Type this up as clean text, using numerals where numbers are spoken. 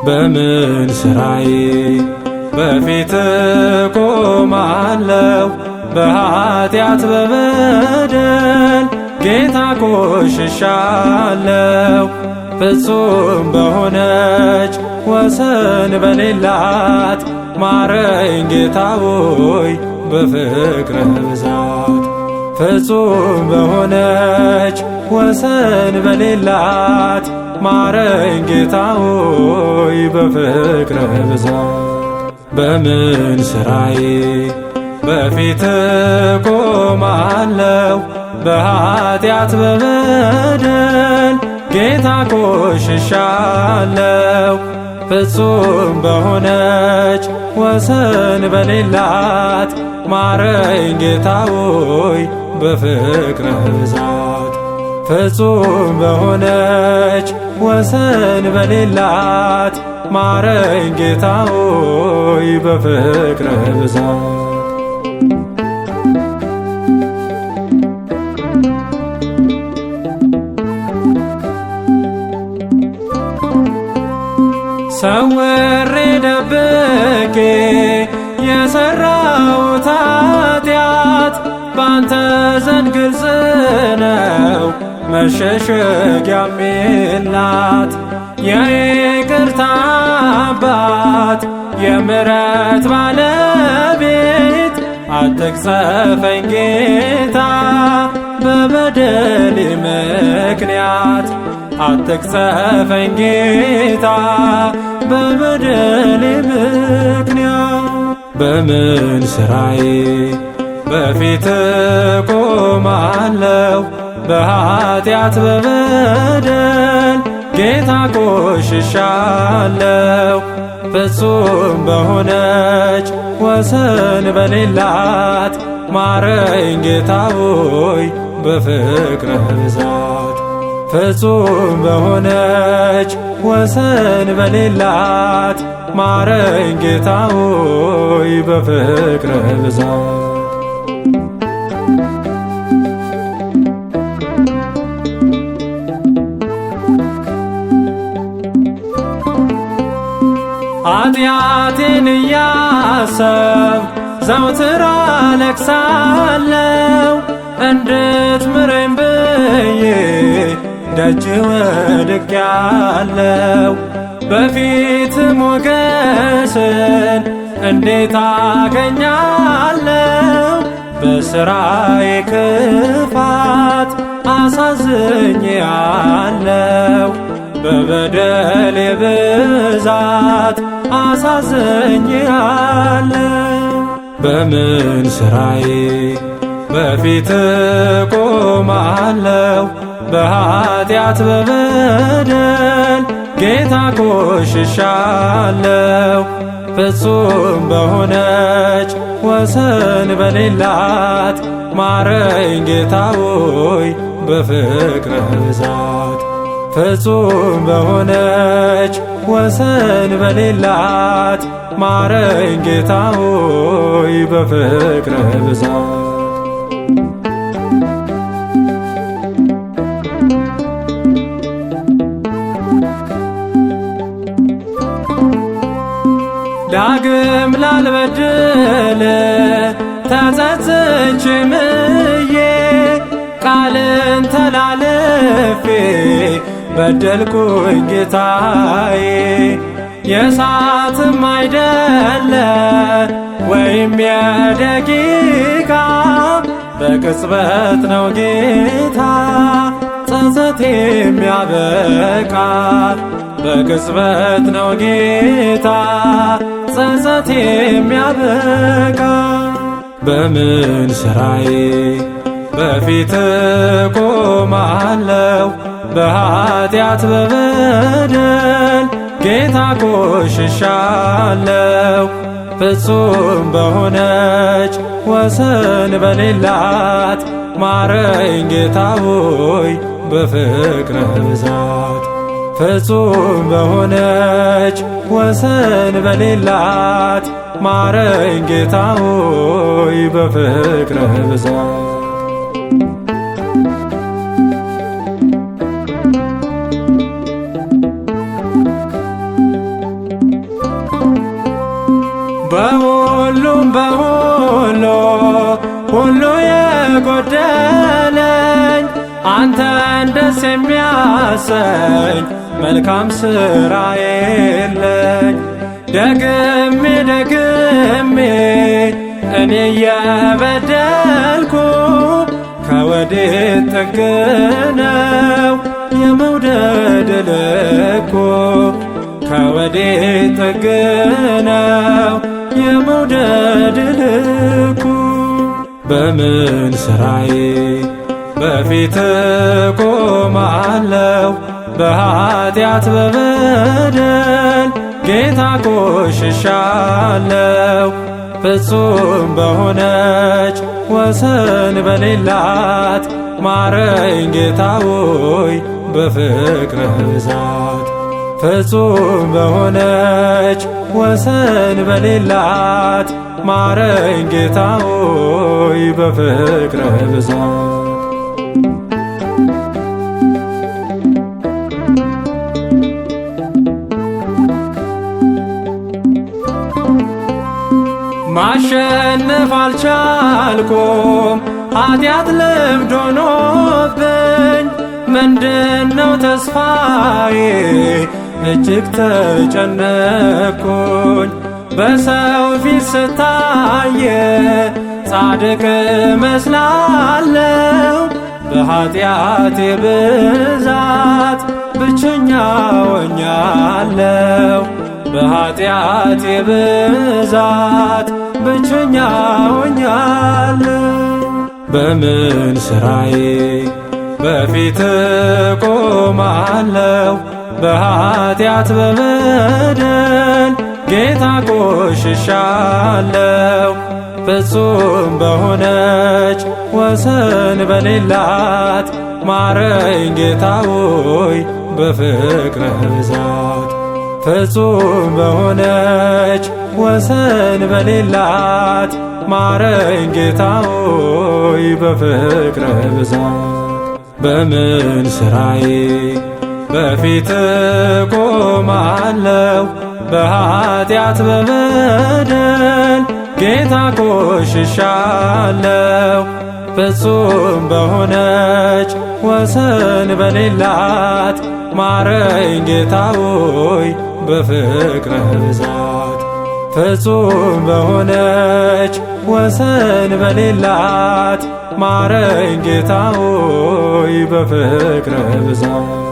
በምን ስራዬ በፊት ቆማለሁ? በኃጢአት በበደል ጌታ ቆሽሻለሁ። ፍጹም በሆነች ወሰን በሌላት ማረኝ ጌታ ሆይ በፍቅርህ ብዛት። ፍጹም በሆነች ወሰን በሌላት ማረኝ ጌታ ሆይ በፍቅርህ ብዛት። በምን ስራዬ በፊት ቆማለሁ? በኃጢአት በበደል ጌታ ቆሽሻለሁ። ፍጹም በሆነች ወሰን በሌላት ማረኝ ጌታ ሆይ በፍቅርህ ብዛት። ፍጹም በሆነች ወሰን በሌላት ማረኝ ጌታ ሆይ በፍቅርህ ብዛት። ሰውሬ ደብቄ የሠራሁት ኃጢአት ባንተ ዘንድ ግልጽ ነው፣ መሸሸጊያም የላት። የይቅርታ አባት የምሕረት ባለቤት አትቅሰፈኝ ጌታ በበደሌ ምክንያት። አትቅሰፈኝ ጌታ በበደሌ ምክንያት። በምን ስራዬ በፊት ቆማለሁ? በኃጢአት በበደል ጌታ ቆሽሻለሁ። ፍጹም በሆነች ወሰን በሌላት ማረኝ ጌታ ሆይ በፍቅርህ ብዛት። ፍጹም በሆነች ወሰን በሌላት ማረኝ ጌታ ሆይ በፍቅርህ ብዛት። ኃጢአቴን እያሰብኩ ዘወትር አለቅሳለሁ። እንድትምረኝ ብዬ ደጅ ወድቄአለሁ። በፊት ሞገስን እንዴት አገኛለሁ? በሥራዬ ክፋት አሳዝኜአለሁ። በበደሌ ብዛት አሳዝኜአለሁ። በምን ስራዬ በፊት ቆማለሁ? በኃጢአት በበደል ጌታ ቆሽሻለሁ። ፍጹም በሆነች ወሰን በሌላት ማረኝ ጌታ ሆይ በፍቅርህ ብዛት። ፍጹም በሆነች ወሰን በሌላት ማረኝ ጌታ ሆይ በፍቅርህ ብዛት። ዳግም ላልበድል ተጸጽቼ ምዬ ቃልን ተላልፌ በደልኩኝ ጌታዬ። የሰዓትም አይደለ ወይም የደቂቃ በቅጽበት ነው ጌታ ጸጸቴ የሚያበቃ። በቅጽበት ነው ጌታ ጸጸቴ የሚያበቃ። በምን ስራዬ በፊት ቆማለሁ? በኃጢአት በበደል ጌታ ቆሽሻለሁ። ፍጹም በሆነች ወሰን በሌላት ማረኝ ጌታ ሆይ በፍቅርህ ብዛት። ፍጹም በሆነች ወሰን በሌላት ማረኝ ጌታ ሆይ በፍቅርህ ብዛት። አንተን ደስ የሚያሰኝ መልካም ሥራ የለኝ። ደግሜ ደግሜ እኔ የበደልኩ ከወዴት ጥግ ነው የመውደድ ልኩ? ከወዴት ጥግ ነው የመውደድ ልኩ? በምን ሥራዬ በፊት ቆማለሁ? በኃጢአት በበደል ጌታ ቆሽሻለሁ። ፍጹም በሆነች ወሰን በሌላት ማረኝ ጌታ ሆይ በፍቅርህ ብዛት። ፍጹም በሆነች ወሰን በሌላት ማረኝ ጌታ ሆይ በፍቅርህ ብዛት። ማሸነፍ አልቻልኩም ኃጢአት ልምድ ሆኖብኝ። ምንድነው ተስፋዬ እጅግ ተጨነቅኩኝ። በሰው ፊት ስታየ ጻድቅ መስላለሁ። በኃጢአቴ ብዛት ብቸኛ ሆኛለሁ። በኃጢአቴ ብዛት ብቸኛ ሆኛለሁ። በምን ሥራዬ በፊት ቆማለሁ? በኃጢአት በበደል ጌታ ቆሽሻለሁ። ፍጹም በሆነች ወሰን በሌላት ማረኝ ጌታ ሆይ በፍቅርህ ብዛት። ፍጹም በሆነች ወሰን በሌላት ማረኝ ጌታ ሆይ በፍቅርህ ብዛት። በምን ሥራዬ በፊት ቆማለሁ? በኃጢአት በበደል ጌታ ቆሽሻለሁ። ፍጹም በሆነች ወሰን በሌላት ማረኝ ጌታ ሆይ በፍቅርህ ብዛት። ፍጹም በሆነች ወሰን በሌላት ማረኝ ጌታ ሆይ በፍቅርህ ብዛት።